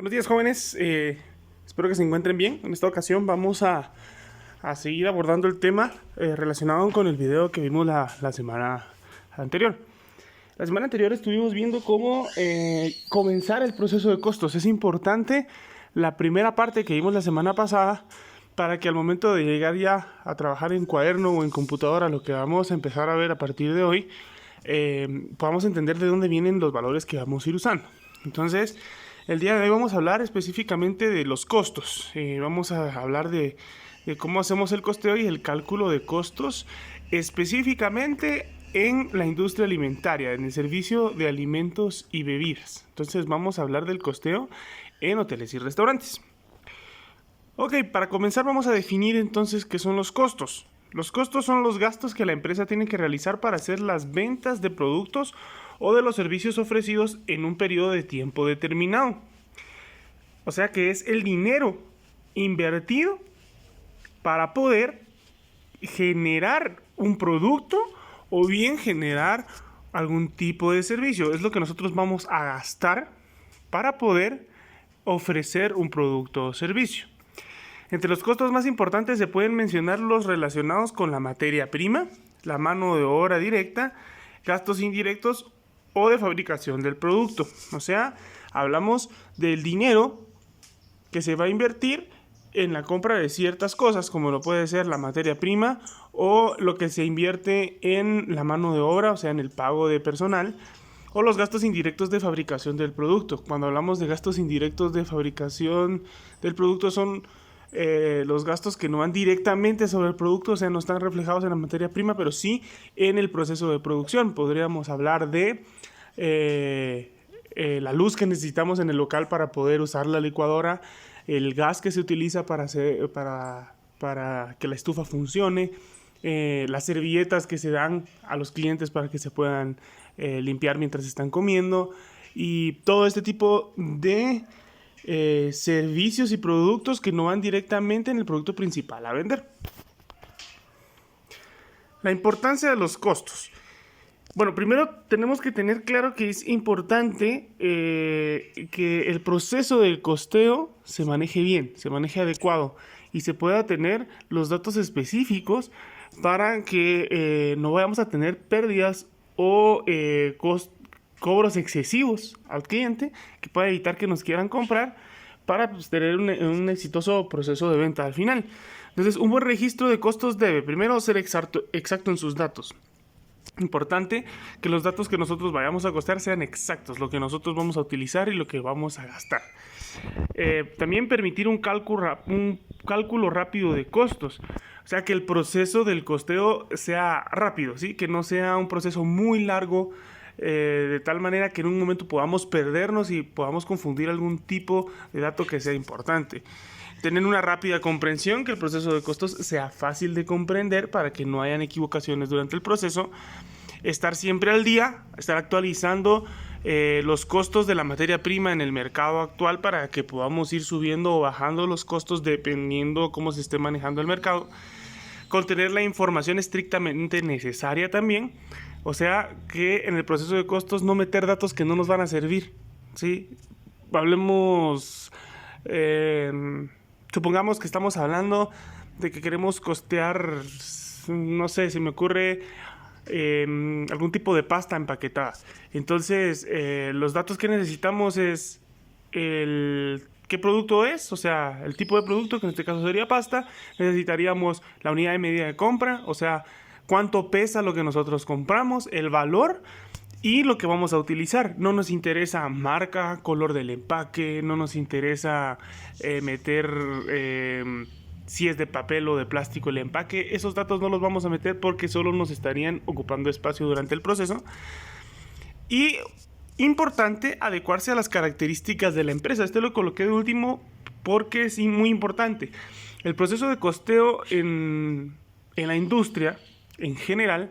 Buenos días, jóvenes. Espero que se encuentren bien. En esta ocasión vamos a seguir abordando el tema relacionado con el video que vimos la semana anterior. La semana anterior estuvimos viendo cómo comenzar el proceso de costos. Es importante la primera parte que vimos la semana pasada para que al momento de llegar ya a trabajar en cuaderno o en computadora, lo que vamos a empezar a ver a partir de hoy, podamos entender de dónde vienen los valores que vamos a ir usando. Entonces, el día de hoy vamos a hablar específicamente de los costos. Vamos a hablar de cómo hacemos el costeo y el cálculo de costos específicamente en la industria alimentaria, en el servicio de alimentos y bebidas. Entonces vamos a hablar del costeo en hoteles y restaurantes. Ok, para comenzar vamos a definir entonces qué son los costos. Los costos son los gastos que la empresa tiene que realizar para hacer las ventas de productos o de los servicios ofrecidos en un periodo de tiempo determinado. O sea que es el dinero invertido para poder generar un producto o bien generar algún tipo de servicio. Es lo que nosotros vamos a gastar para poder ofrecer un producto o servicio. Entre los costos más importantes se pueden mencionar los relacionados con la materia prima, la mano de obra directa, gastos indirectos o de fabricación del producto. O sea, hablamos del dinero que se va a invertir en la compra de ciertas cosas, como lo puede ser la materia prima o lo que se invierte en la mano de obra, o sea, en el pago de personal, o los gastos indirectos de fabricación del producto. Cuando hablamos de gastos indirectos de fabricación del producto son los gastos que no van directamente sobre el producto, o sea, no están reflejados en la materia prima, pero sí en el proceso de producción. Podríamos hablar de la luz que necesitamos en el local para poder usar la licuadora, el gas que se utiliza para que la estufa funcione, las servilletas que se dan a los clientes para que se puedan limpiar mientras están comiendo, y todo este tipo de servicios y productos que no van directamente en el producto principal a vender. La importancia de los costos. Bueno, primero tenemos que tener claro que es importante que el proceso del costeo se maneje bien, se maneje adecuado y se pueda tener los datos específicos para que no vayamos a tener pérdidas o cobros excesivos al cliente que pueda evitar que nos quieran comprar para tener un exitoso proceso de venta al final. Entonces, un buen registro de costos debe primero ser exacto en sus datos. Importante que los datos que nosotros vayamos a costar sean exactos, lo que nosotros vamos a utilizar y lo que vamos a gastar. También permitir un cálculo rápido de costos, o sea que el proceso del costeo sea rápido, ¿sí? Que no sea un proceso muy largo, de tal manera que en un momento podamos perdernos y podamos confundir algún tipo de dato que sea importante. Tener una rápida comprensión, que el proceso de costos sea fácil de comprender para que no hayan equivocaciones durante el proceso. Estar siempre al día, estar actualizando los costos de la materia prima en el mercado actual para que podamos ir subiendo o bajando los costos dependiendo cómo se esté manejando el mercado. Contener la información estrictamente necesaria también, o sea que en el proceso de costos no meter datos que no nos van a servir, ¿sí? Hablemos, supongamos que estamos hablando de que queremos costear, no sé, se me ocurre algún tipo de pasta empaquetada. Entonces, los datos que necesitamos es qué producto es, o sea, el tipo de producto, que en este caso sería pasta. Necesitaríamos la unidad de medida de compra, o sea, cuánto pesa lo que nosotros compramos, el valor y lo que vamos a utilizar. No nos interesa marca, color del empaque, no nos interesa meter si es de papel o de plástico el empaque. Esos datos no los vamos a meter porque solo nos estarían ocupando espacio durante el proceso. Y importante, adecuarse a las características de la empresa. Este lo coloqué de último porque es muy importante. El proceso de costeo en la industria en general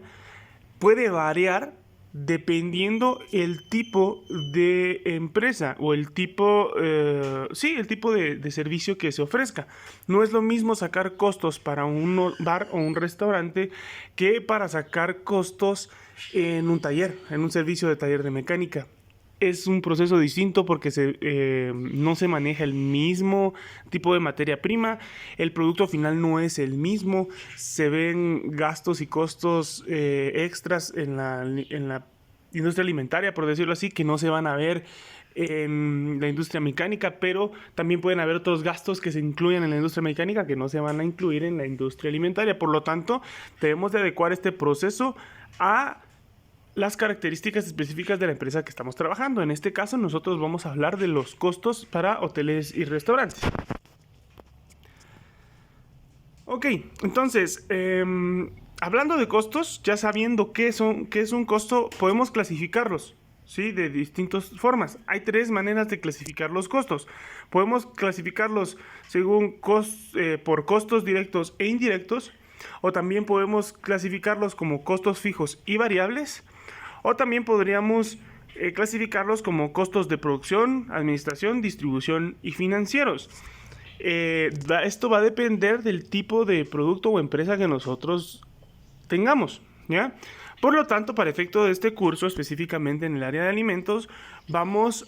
puede variar dependiendo el tipo de empresa o el tipo, el tipo de servicio que se ofrezca. No es lo mismo sacar costos para un bar o un restaurante que para sacar costos en un taller, en un servicio de taller de mecánica. es un proceso distinto porque no se maneja el mismo tipo de materia prima, el producto final no es el mismo, se ven gastos y costos extras en la industria alimentaria, por decirlo así, que no se van a ver en la industria mecánica, pero también pueden haber otros gastos que se incluyen en la industria mecánica que no se van a incluir en la industria alimentaria. Por lo tanto, debemos de adecuar este proceso a las características específicas de la empresa que estamos trabajando. En este caso, nosotros vamos a hablar de los costos para hoteles y restaurantes. Ok, entonces, hablando de costos, ya sabiendo qué es un costo, podemos clasificarlos, ¿sí? De distintas formas. Hay 3 maneras de clasificar los costos. Podemos clasificarlos según por costos directos e indirectos, o también podemos clasificarlos como costos fijos y variables, o también podríamos clasificarlos como costos de producción, administración, distribución y financieros. Esto va a depender del tipo de producto o empresa que nosotros tengamos, ¿ya? Por lo tanto, para efecto de este curso, específicamente en el área de alimentos, vamos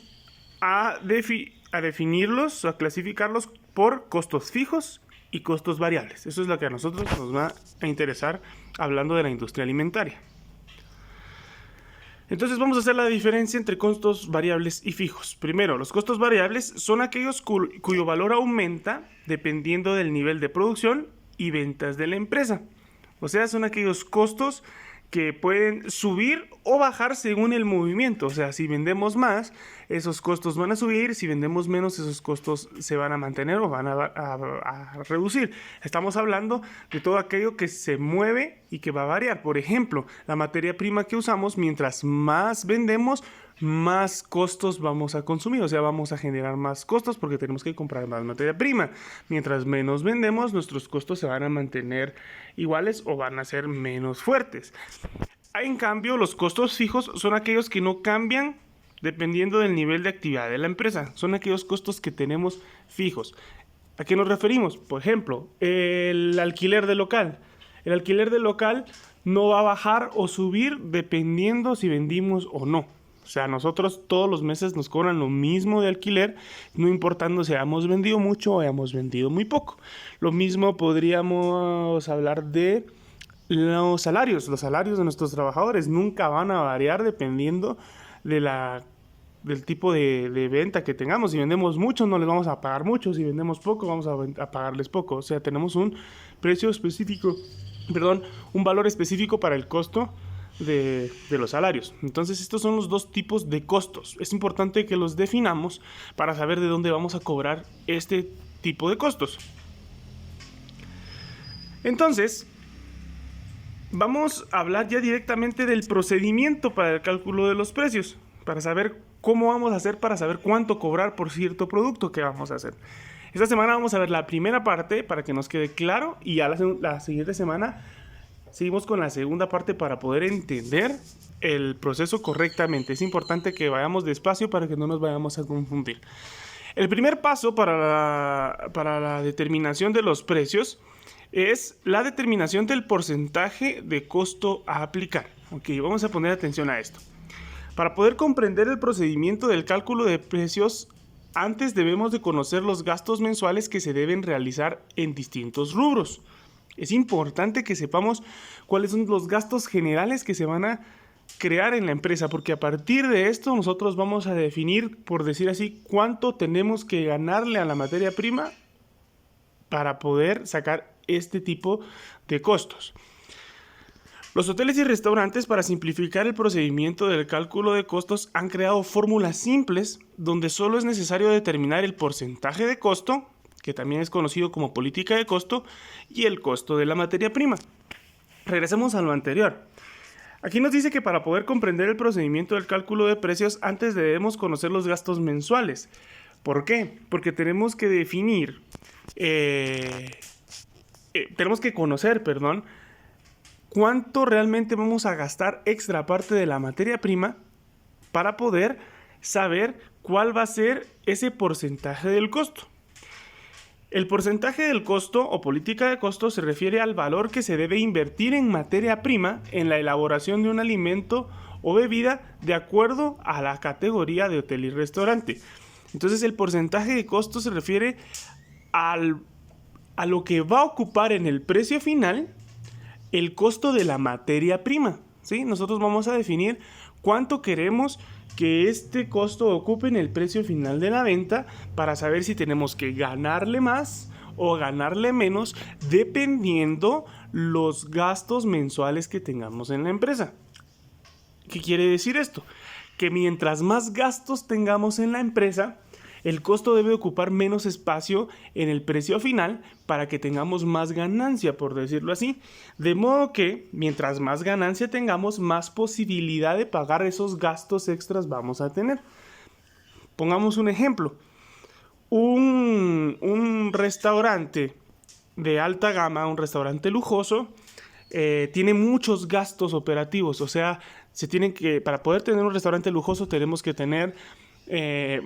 a definirlos, a clasificarlos por costos fijos y costos variables. Eso es lo que a nosotros nos va a interesar hablando de la industria alimentaria. Entonces vamos a hacer la diferencia entre costos variables y fijos. Primero, los costos variables son aquellos cuyo valor aumenta dependiendo del nivel de producción y ventas de la empresa. O sea, son aquellos costos que pueden subir o bajar según el movimiento. O sea, si vendemos más, esos costos van a subir. Si vendemos menos, esos costos se van a mantener o van a reducir. Estamos hablando de todo aquello que se mueve y que va a variar. Por ejemplo, la materia prima que usamos, mientras más vendemos, más costos vamos a consumir, o sea, vamos a generar más costos porque tenemos que comprar más materia prima. Mientras menos vendemos, nuestros costos se van a mantener iguales o van a ser menos fuertes. En cambio, los costos fijos son aquellos que no cambian dependiendo del nivel de actividad de la empresa. Son aquellos costos que tenemos fijos. ¿A qué nos referimos? Por ejemplo, el alquiler del local. El alquiler del local no va a bajar o subir dependiendo si vendimos o no. O sea, nosotros todos los meses nos cobran lo mismo de alquiler, no importando si hayamos vendido mucho o hayamos vendido muy poco. Lo mismo podríamos hablar de los salarios. Los salarios de nuestros trabajadores nunca van a variar dependiendo del tipo de venta que tengamos. Si vendemos mucho, no les vamos a pagar mucho. Si vendemos poco, vamos a pagarles poco. O sea, tenemos un precio específico, un valor específico para el costo de los salarios. Entonces estos son los 2 tipos de costos. Es importante que los definamos para saber de dónde vamos a cobrar este tipo de costos. Entonces vamos a hablar ya directamente del procedimiento para el cálculo de los precios, para saber cómo vamos a hacer, para saber cuánto cobrar por cierto producto que vamos a hacer. Esta semana vamos a ver la primera parte para que nos quede claro, y ya la siguiente semana seguimos con la segunda parte para poder entender el proceso correctamente. Es importante que vayamos despacio para que no nos vayamos a confundir. El primer paso para la determinación de los precios es la determinación del porcentaje de costo a aplicar. Ok, vamos a poner atención a esto. Para poder comprender el procedimiento del cálculo de precios, antes debemos de conocer los gastos mensuales que se deben realizar en distintos rubros. Es importante que sepamos cuáles son los gastos generales que se van a crear en la empresa, porque a partir de esto nosotros vamos a definir, por decir así, cuánto tenemos que ganarle a la materia prima para poder sacar este tipo de costos. Los hoteles y restaurantes, para simplificar el procedimiento del cálculo de costos, han creado fórmulas simples donde solo es necesario determinar el porcentaje de costo, que también es conocido como política de costo, y el costo de la materia prima. Regresemos a lo anterior. Aquí nos dice que para poder comprender el procedimiento del cálculo de precios, antes debemos conocer los gastos mensuales. ¿Por qué? Porque tenemos que definir, conocer, cuánto realmente vamos a gastar extra aparte de la materia prima para poder saber cuál va a ser ese porcentaje del costo. El porcentaje del costo o política de costo se refiere al valor que se debe invertir en materia prima en la elaboración de un alimento o bebida de acuerdo a la categoría de hotel y restaurante. Entonces el porcentaje de costo se refiere a lo que va a ocupar en el precio final el costo de la materia prima, ¿sí? Nosotros vamos a definir cuánto queremos que este costo ocupe en el precio final de la venta para saber si tenemos que ganarle más o ganarle menos dependiendo los gastos mensuales que tengamos en la empresa. ¿Qué quiere decir esto? Que mientras más gastos tengamos en la empresa, el costo debe ocupar menos espacio en el precio final para que tengamos más ganancia, por decirlo así. De modo que, mientras más ganancia tengamos, más posibilidad de pagar esos gastos extras vamos a tener. Pongamos un ejemplo. Un restaurante de alta gama, un restaurante lujoso, tiene muchos gastos operativos. O sea, para poder tener un restaurante lujoso tenemos que tener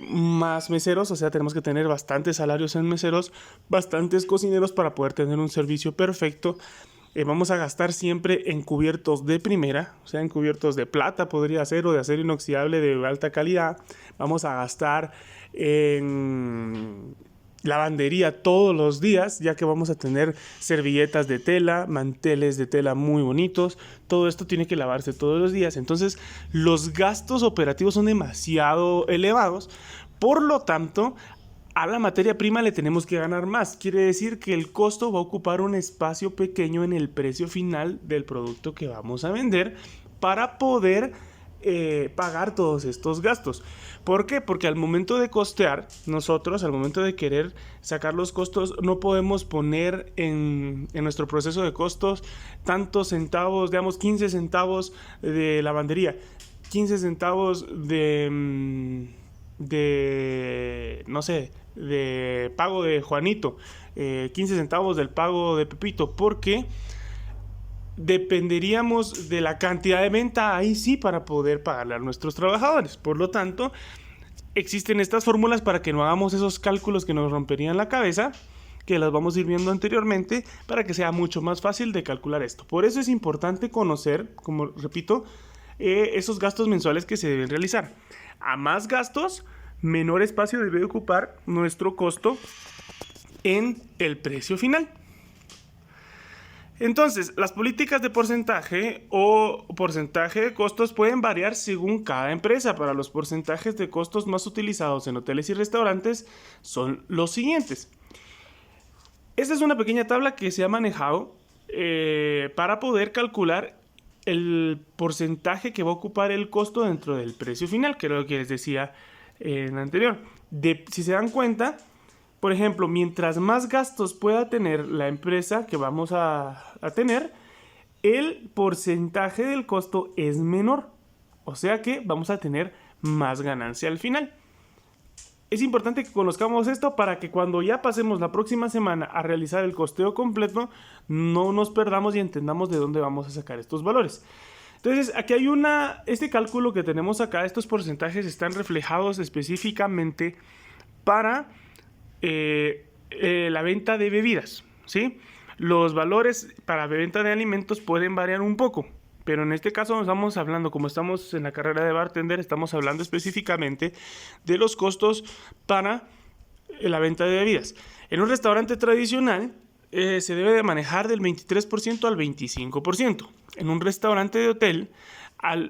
más meseros, o sea, tenemos que tener bastantes salarios en meseros, bastantes cocineros para poder tener un servicio perfecto. Vamos a gastar siempre en cubiertos de primera, o sea, en cubiertos de plata podría ser, o de acero inoxidable de alta calidad. Vamos a gastar en lavandería todos los días, ya que vamos a tener servilletas de tela, manteles de tela muy bonitos. Todo esto tiene que lavarse todos los días. Entonces, los gastos operativos son demasiado elevados. Por lo tanto, a la materia prima le tenemos que ganar más. Quiere decir que el costo va a ocupar un espacio pequeño en el precio final del producto que vamos a vender para poder pagar todos estos gastos. ¿Por qué? Porque al momento de costear, nosotros al momento de querer sacar los costos, no podemos poner en nuestro proceso de costos tantos centavos, digamos 15 centavos de lavandería, 15 centavos de no sé, de pago de Juanito, 15 centavos del pago de Pepito, porque dependeríamos de la cantidad de venta ahí sí para poder pagarle a nuestros trabajadores. Por lo tanto, existen estas fórmulas para que no hagamos esos cálculos que nos romperían la cabeza, que las vamos a ir viendo anteriormente, para que sea mucho más fácil de calcular esto. Por eso es importante conocer, como repito, esos gastos mensuales que se deben realizar. A más gastos, menor espacio debe ocupar nuestro costo en el precio final. Entonces, las políticas de porcentaje o porcentaje de costos pueden variar según cada empresa. Para los porcentajes de costos más utilizados en hoteles y restaurantes son los siguientes. Esta es una pequeña tabla que se ha manejado para poder calcular el porcentaje que va a ocupar el costo dentro del precio final, que era lo que les decía en anterior. Si se dan cuenta, por ejemplo, mientras más gastos pueda tener la empresa que vamos a tener, el porcentaje del costo es menor. O sea que vamos a tener más ganancia al final. Es importante que conozcamos esto para que cuando ya pasemos la próxima semana a realizar el costeo completo, no nos perdamos y entendamos de dónde vamos a sacar estos valores. Entonces, aquí hay este cálculo que tenemos acá, estos porcentajes están reflejados específicamente para la venta de bebidas, ¿sí? Los valores para la venta de alimentos pueden variar un poco, pero en este caso estamos hablando, como estamos en la carrera de bartender, estamos hablando específicamente de los costos para la venta de bebidas. En un restaurante tradicional se debe de manejar del 23% al 25%. En un restaurante de hotel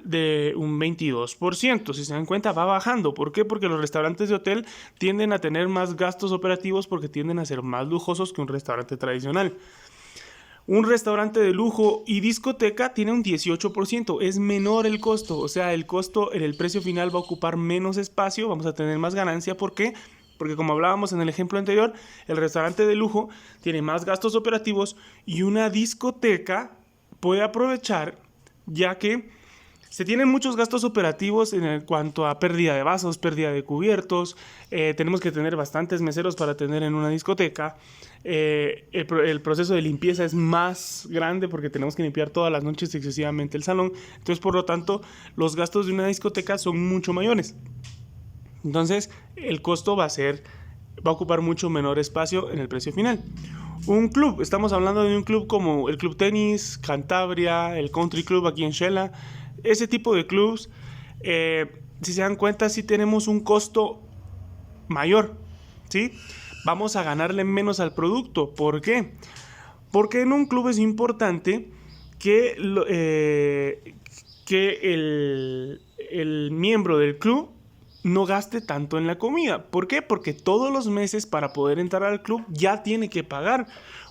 de un 22%. Si se dan cuenta, va bajando. ¿Por qué? Porque los restaurantes de hotel tienden a tener más gastos operativos porque tienden a ser más lujosos que un restaurante tradicional. Un restaurante de lujo y discoteca tiene un 18%, es menor el costo, o sea, el costo en el precio final va a ocupar menos espacio, vamos a tener más ganancia. ¿Por qué? Porque como hablábamos en el ejemplo anterior, el restaurante de lujo tiene más gastos operativos y una discoteca puede aprovechar, ya que se tienen muchos gastos operativos en cuanto a pérdida de vasos, pérdida de cubiertos. Tenemos que tener bastantes meseros para tener en una discoteca. El proceso de limpieza es más grande porque tenemos que limpiar todas las noches excesivamente el salón. Entonces, por lo tanto, los gastos de una discoteca son mucho mayores. Entonces, el costo va a ocupar mucho menor espacio en el precio final. Un club, estamos hablando de un club como el Club Tenis, Cantabria, el Country Club aquí en Shela, ese tipo de clubs, si se dan cuenta, sí tenemos un costo mayor, ¿sí? Vamos a ganarle menos al producto. ¿Por qué? Porque en un club es importante que el miembro del club no gaste tanto en la comida. ¿Por qué? Porque todos los meses, para poder entrar al club, ya tiene que pagar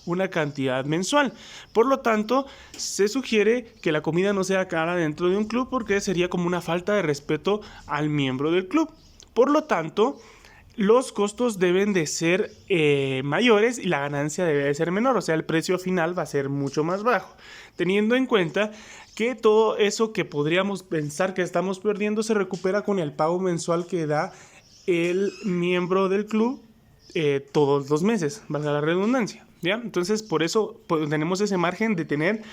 una cantidad mensual. Por lo tanto, se sugiere que la comida no sea cara dentro de un club, porque sería como una falta de respeto al miembro del club. Por lo tanto, los costos deben de ser mayores y la ganancia debe de ser menor, o sea, el precio final va a ser mucho más bajo, teniendo en cuenta que todo eso que podríamos pensar que estamos perdiendo se recupera con el pago mensual que da el miembro del club todos los meses, valga la redundancia, ¿ya? Entonces, por eso tenemos ese margen de tener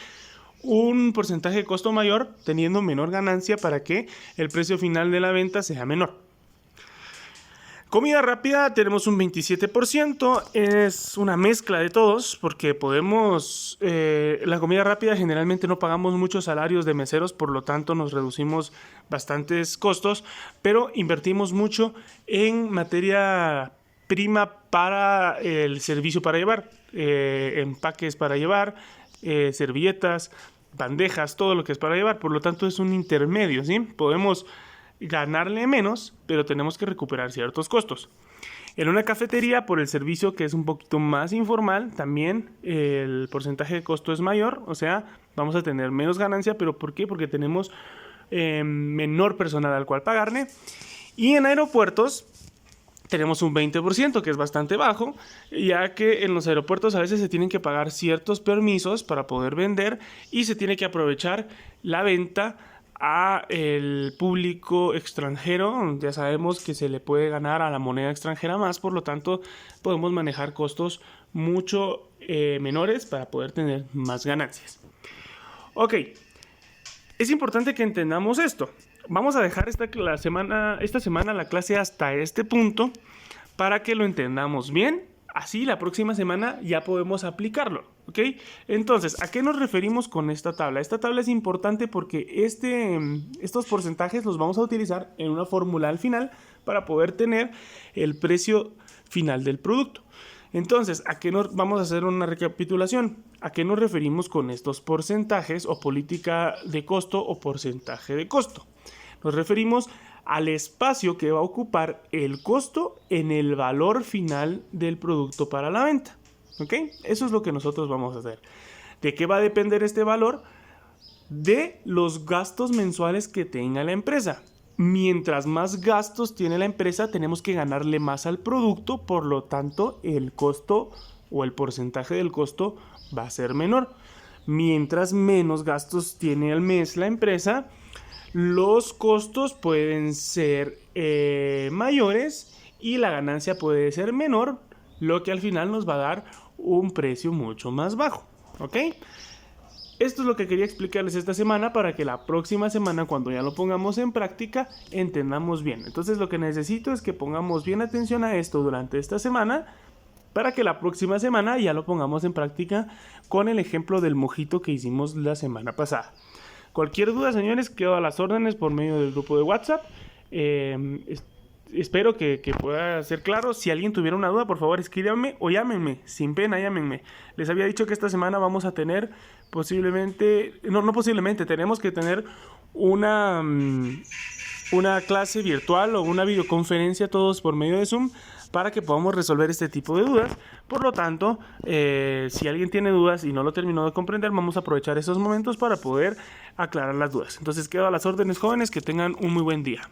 un porcentaje de costo mayor, teniendo menor ganancia para que el precio final de la venta sea menor. Comida rápida tenemos un 27%, es una mezcla de todos porque podemos, la comida rápida generalmente no pagamos muchos salarios de meseros, por lo tanto nos reducimos bastantes costos, pero invertimos mucho en materia prima para el servicio para llevar, empaques para llevar, servilletas, bandejas, todo lo que es para llevar, por lo tanto es un intermedio, ¿sí? Podemos ganarle menos, pero tenemos que recuperar ciertos costos. En una cafetería, por el servicio que es un poquito más informal, también el porcentaje de costo es mayor, o sea, vamos a tener menos ganancia, pero ¿por qué? Porque tenemos menor personal al cual pagarle. Y en aeropuertos tenemos un 20%, que es bastante bajo, ya que en los aeropuertos a veces se tienen que pagar ciertos permisos para poder vender y se tiene que aprovechar la venta a el público extranjero. Ya sabemos que se le puede ganar a la moneda extranjera más, por lo tanto podemos manejar costos mucho menores para poder tener más ganancias. Ok, es importante que entendamos esto. Vamos a dejar esta semana la clase hasta este punto para que lo entendamos bien. Así la próxima semana ya podemos aplicarlo, ¿ok? Entonces, ¿a qué nos referimos con esta tabla? Esta tabla es importante porque estos porcentajes los vamos a utilizar en una fórmula al final para poder tener el precio final del producto. Entonces, vamos a hacer una recapitulación. ¿A qué nos referimos con estos porcentajes o política de costo o porcentaje de costo? Nos referimos al espacio que va a ocupar el costo en el valor final del producto para la venta. ¿Ok? Eso es lo que nosotros vamos a hacer. ¿De qué va a depender este valor? De los gastos mensuales que tenga la empresa. Mientras más gastos tiene la empresa, tenemos que ganarle más al producto, por lo tanto, el costo o el porcentaje del costo va a ser menor. Mientras menos gastos tiene al mes la empresa, los costos pueden ser mayores y la ganancia puede ser menor, lo que al final nos va a dar un precio mucho más bajo, ¿ok? Esto es lo que quería explicarles esta semana para que la próxima semana, cuando ya lo pongamos en práctica, entendamos bien. Entonces lo que necesito es que pongamos bien atención a esto durante esta semana para que la próxima semana ya lo pongamos en práctica con el ejemplo del mojito que hicimos la semana pasada. Cualquier duda, señores, quedo a las órdenes por medio del grupo de WhatsApp. Espero que pueda ser claro. Si alguien tuviera una duda, por favor escríbanme o llámenme. Sin pena, llámenme. Les había dicho que esta semana vamos a tener tenemos que tener una clase virtual o una videoconferencia todos por medio de Zoom para que podamos resolver este tipo de dudas. Por lo tanto, si alguien tiene dudas y no lo terminó de comprender, vamos a aprovechar esos momentos para poder aclarar las dudas. Entonces quedo a las órdenes, jóvenes, que tengan un muy buen día.